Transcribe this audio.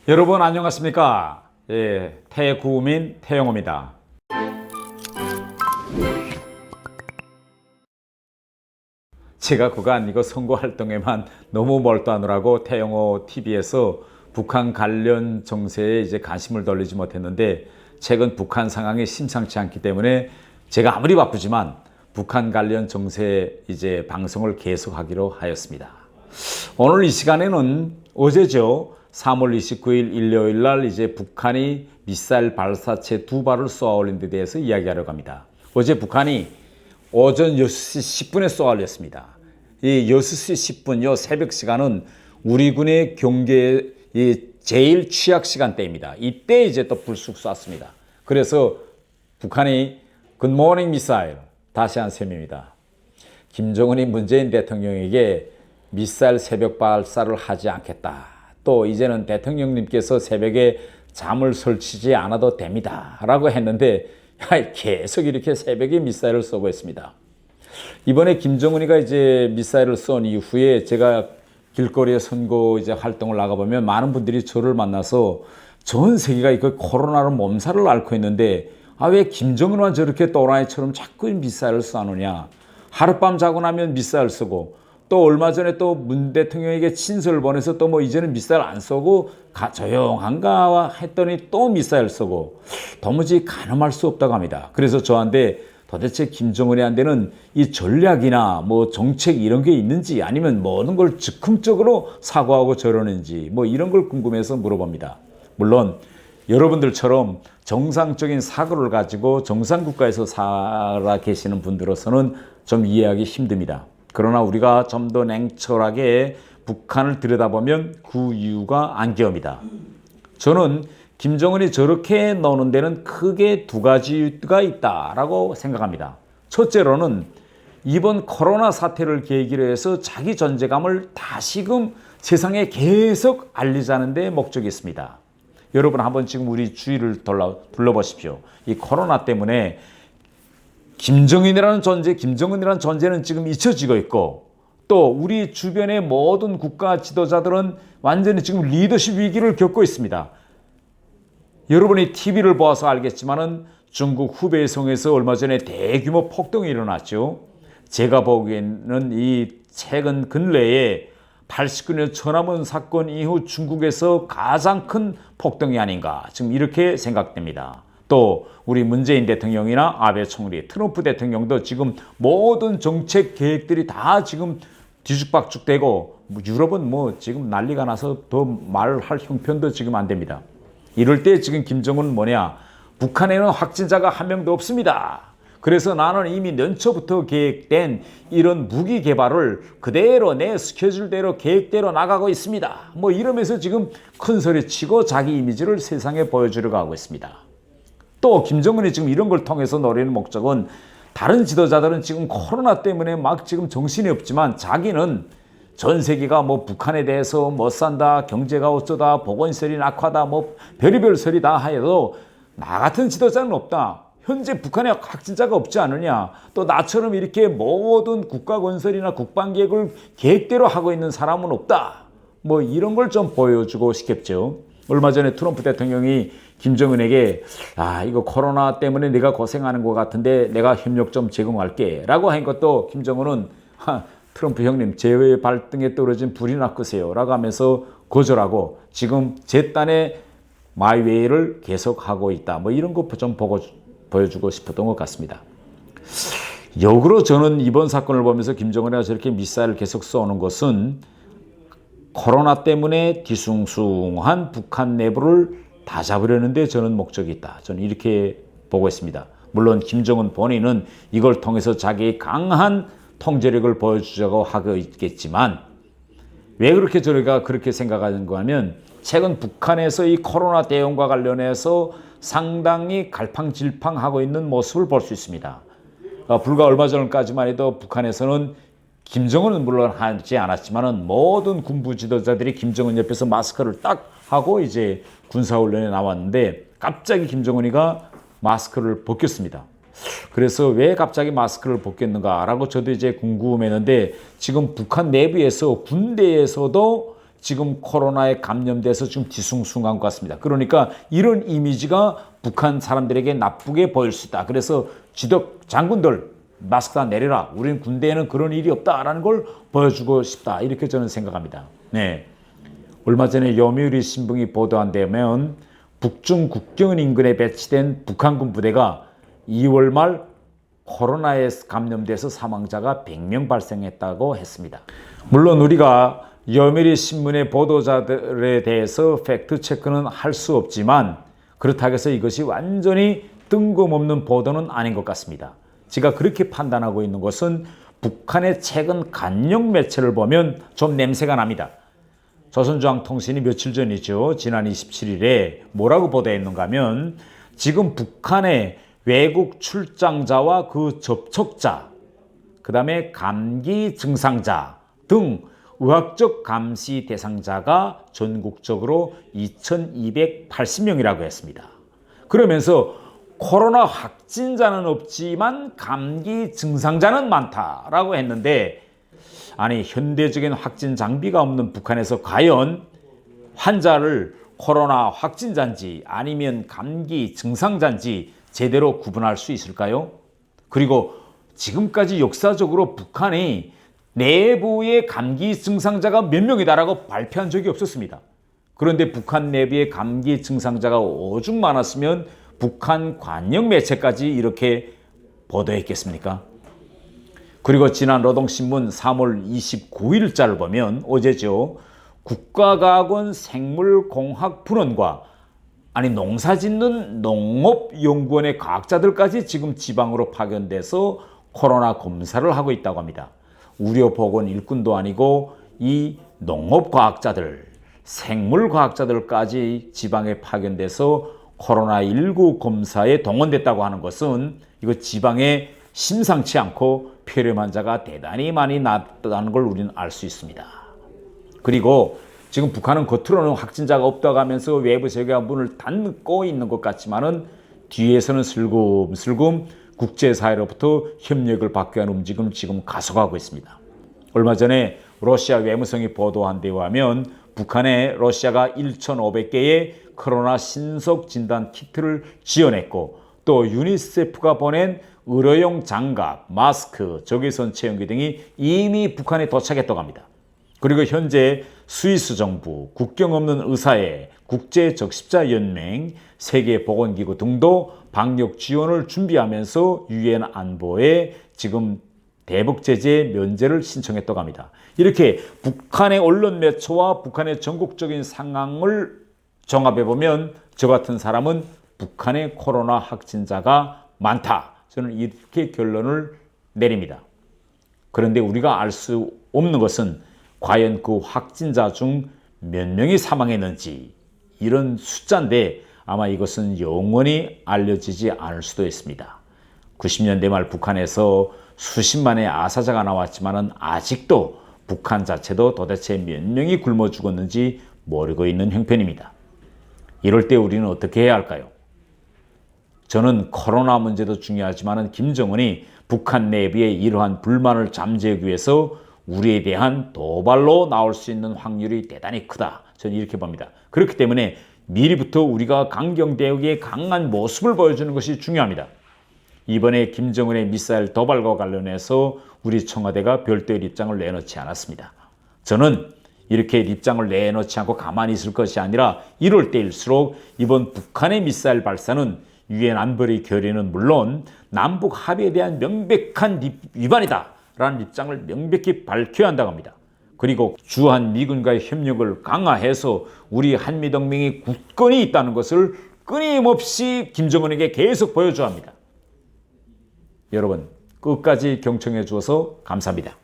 여러분 안녕하십니까? 태구민 태영호입니다. 제가 그간 이거 선거 활동에만 너무 몰두하느라고 태영호 TV에서 북한 관련 정세에 이제 관심을 돌리지 못했는데, 최근 북한 상황이 심상치 않기 때문에 제가 아무리 바쁘지만 북한 관련 정세 이제 방송을 계속하기로 하였습니다. 오늘 이 시간에는 어제죠. 3월 29일 일요일 날 이제 북한이 미사일 발사체 2발을 쏘아 올린 데 대해서 이야기하려고 합니다. 어제 북한이 오전 6시 10분에 쏘아 올렸습니다. 이 6시 10분 새벽 시간은 우리 군의 경계의 제일 취약 시간대입니다. 이때 이제 또 불쑥 쐈습니다. 그래서 북한이 굿모닝 미사일, 다시 한 셈입니다. 김정은이 문재인 대통령에게 미사일 새벽 발사를 하지 않겠다. 또 이제는 대통령님께서 새벽에 잠을 설치지 않아도 됩니다 라고 했는데 계속 이렇게 새벽에 미사일을 쏘고 있습니다. 이번에 김정은이가 이제 미사일을 쏜 이후에 제가 길거리에 선거 이제 활동을 나가보면 많은 분들이 저를 만나서 전 세계가 이거 코로나로 몸살을 앓고 있는데 왜 김정은만 저렇게 또라이처럼 자꾸 미사일을 쏘느냐, 하룻밤 자고 나면 미사일 쏘고, 또 얼마 전에 또 문 대통령에게 친서를 보내서 또 뭐 이제는 미사일 안 쏘고 조용한가 했더니 또 미사일 쏘고, 도무지 가늠할 수 없다고 합니다. 그래서 저한테 도대체 김정은이한테는 이 전략이나 뭐 정책 이런 게 있는지, 아니면 모든 걸 즉흥적으로 사고하고 저러는지 뭐 이런 걸 궁금해서 물어봅니다. 물론 여러분들처럼 정상적인 사고를 가지고 정상국가에서 살아 계시는 분들로서는 좀 이해하기 힘듭니다. 그러나 우리가 좀 더 냉철하게 북한을 들여다보면 그 이유가 안겨옵니다. 저는 김정은이 저렇게 노는 데는 크게 두 가지가 있다라고 생각합니다. 첫째로는 이번 코로나 사태를 계기로 해서 자기 존재감을 다시금 세상에 계속 알리자는 데 목적이 있습니다. 여러분 한번 지금 우리 주위를 둘러보십시오. 이 코로나 때문에 김정은이라는 존재는 지금 잊혀지고 있고, 또 우리 주변의 모든 국가 지도자들은 완전히 지금 리더십 위기를 겪고 있습니다. 여러분이 TV를 보아서 알겠지만은 중국 후베이성에서 얼마 전에 대규모 폭동이 일어났죠. 제가 보기에는 이 최근 근래에 89년 천안문 사건 이후 중국에서 가장 큰 폭동이 아닌가, 지금 이렇게 생각됩니다. 또 우리 문재인 대통령이나 아베 총리, 트럼프 대통령도 지금 모든 정책 계획들이 다 지금 뒤죽박죽되고, 유럽은 뭐 지금 난리가 나서 더 말할 형편도 지금 안 됩니다. 이럴 때 지금 김정은은 뭐냐, 북한에는 확진자가 한 명도 없습니다. 그래서 나는 이미 연초부터 계획된 이런 무기 개발을 그대로 내 스케줄대로 계획대로 나가고 있습니다. 뭐 이러면서 지금 큰 소리 치고 자기 이미지를 세상에 보여주려고 하고 있습니다. 또 김정은이 지금 이런 걸 통해서 노리는 목적은, 다른 지도자들은 지금 코로나 때문에 막 지금 정신이 없지만 자기는 전 세계가 뭐 북한에 대해서 못 산다, 경제가 어쩌다, 보건시설이 낙하다, 뭐 별의별 소리 다 해도 나 같은 지도자는 없다. 현재 북한에 확진자가 없지 않느냐. 또 나처럼 이렇게 모든 국가 건설이나 국방 계획을 계획대로 하고 있는 사람은 없다. 뭐 이런 걸 좀 보여주고 싶겠죠. 얼마 전에 트럼프 대통령이 김정은에게 이거 코로나 때문에 내가 고생하는 것 같은데 내가 협력 좀 제공할게 라고 한 것도 김정은은 트럼프 형님 제 발등에 떨어진 불이나 끄세요 라고 하면서 거절하고 지금 제 딴에 마이웨이를 계속하고 있다. 뭐 이런 거 좀 보여주고 싶었던 것 같습니다. 역으로 저는 이번 사건을 보면서 김정은이가 저렇게 미사일을 계속 쏘는 것은 코로나 때문에 뒤숭숭한 북한 내부를 다 잡으려는데 저는 목적이 있다. 저는 이렇게 보고 있습니다. 물론 김정은 본인은 이걸 통해서 자기의 강한 통제력을 보여주자고 하고 있겠지만, 왜 그렇게 저희가 그렇게 생각하는가 하면, 최근 북한에서 이 코로나 대응과 관련해서 상당히 갈팡질팡하고 있는 모습을 볼 수 있습니다. 불과 얼마 전까지만 해도 북한에서는 김정은은 물론 하지 않았지만은 모든 군부 지도자들이 김정은 옆에서 마스크를 딱 하고 이제 군사훈련에 나왔는데, 갑자기 김정은이가 마스크를 벗겼습니다. 그래서 왜 갑자기 마스크를 벗겼는가라고 저도 이제 궁금했는데, 지금 북한 내부에서 군대에서도 지금 코로나에 감염돼서 지금 뒤숭숭한 것 같습니다. 그러니까 이런 이미지가 북한 사람들에게 나쁘게 보일 수 있다. 그래서 지독 장군들 마스크 다 내려라. 우리는 군대에는 그런 일이 없다라는 걸 보여주고 싶다. 이렇게 저는 생각합니다. 네. 얼마 전에 요미우리 신문이 보도한 데면 북중 국경 인근에 배치된 북한군 부대가 2월 말 코로나에 감염돼서 사망자가 100명 발생했다고 했습니다. 물론 우리가 요미우리 신문의 보도자들에 대해서 팩트 체크는 할 수 없지만 그렇다고 해서 이것이 완전히 뜬금없는 보도는 아닌 것 같습니다. 제가 그렇게 판단하고 있는 것은 북한의 최근 간영 매체를 보면 좀 냄새가 납니다. 조선중앙통신이 며칠 전이죠. 지난 27일에 뭐라고 보도했는가 하면 지금 북한의 외국 출장자와 그 접촉자, 그 다음에 감기 증상자 등 의학적 감시 대상자가 전국적으로 2280명이라고 했습니다. 그러면서 코로나 확진자는 없지만 감기 증상자는 많다라고 했는데 아니 현대적인 확진 장비가 없는 북한에서 과연 환자를 코로나 확진자인지 아니면 감기 증상자인지 제대로 구분할 수 있을까요? 그리고 지금까지 역사적으로 북한이 내부의 감기 증상자가 몇 명이다라고 발표한 적이 없었습니다. 그런데 북한 내부의 감기 증상자가 오죽 많았으면 북한 관영 매체까지 이렇게 보도했겠습니까? 그리고 지난 노동신문 3월 29일자를 보면 어제죠. 국가과학원 생물공학분원과 농사짓는 농업연구원의 과학자들까지 지금 지방으로 파견돼서 코로나 검사를 하고 있다고 합니다. 우려보건 일꾼도 아니고 이 농업과학자들, 생물과학자들까지 지방에 파견돼서 코로나19 검사에 동원됐다고 하는 것은 이거 지방에 심상치 않고 폐렴 환자가 대단히 많이 났다는 걸 우리는 알 수 있습니다. 그리고 지금 북한은 겉으로는 확진자가 없다고 하면서 외부 세계가 문을 닫고 있는 것 같지만은 뒤에서는 슬금슬금 국제사회로부터 협력을 받기 위한 움직임을 지금 가속하고 있습니다. 얼마 전에 러시아 외무성이 보도한 데 의하면 북한에 러시아가 1,500개의 코로나 신속 진단 키트를 지원했고 또 유니세프가 보낸 의료용 장갑, 마스크, 적외선 체온기 등이 이미 북한에 도착했다고 합니다. 그리고 현재 스위스 정부, 국경 없는 의사회, 국제적십자연맹, 세계보건기구 등도 방역 지원을 준비하면서 유엔 안보에 지금 대북 제재 면제를 신청했다고 합니다. 이렇게 북한의 언론 매체와 북한의 전국적인 상황을 종합해보면 저 같은 사람은 북한의 코로나 확진자가 많다. 저는 이렇게 결론을 내립니다. 그런데 우리가 알 수 없는 것은 과연 그 확진자 중 몇 명이 사망했는지 이런 숫자인데 아마 이것은 영원히 알려지지 않을 수도 있습니다. 90년대 말 북한에서 수십만의 아사자가 나왔지만 아직도 북한 자체도 도대체 몇 명이 굶어 죽었는지 모르고 있는 형편입니다. 이럴 때 우리는 어떻게 해야 할까요? 저는 코로나 문제도 중요하지만 김정은이 북한 내부의 이러한 불만을 잠재우기 위해서 우리에 대한 도발로 나올 수 있는 확률이 대단히 크다. 저는 이렇게 봅니다. 그렇기 때문에 미리부터 우리가 강경대응의 강한 모습을 보여주는 것이 중요합니다. 이번에 김정은의 미사일 도발과 관련해서 우리 청와대가 별도의 입장을 내놓지 않았습니다. 저는 이렇게 입장을 내놓지 않고 가만히 있을 것이 아니라 이럴 때일수록 이번 북한의 미사일 발사는 유엔 안보리 결의는 물론 남북 합의에 대한 명백한 위반이다 라는 입장을 명백히 밝혀야 한다고 합니다. 그리고 주한 미군과의 협력을 강화해서 우리 한미동맹이 굳건히 있다는 것을 끊임없이 김정은에게 계속 보여줘야 합니다. 여러분 끝까지 경청해 주셔서 감사합니다.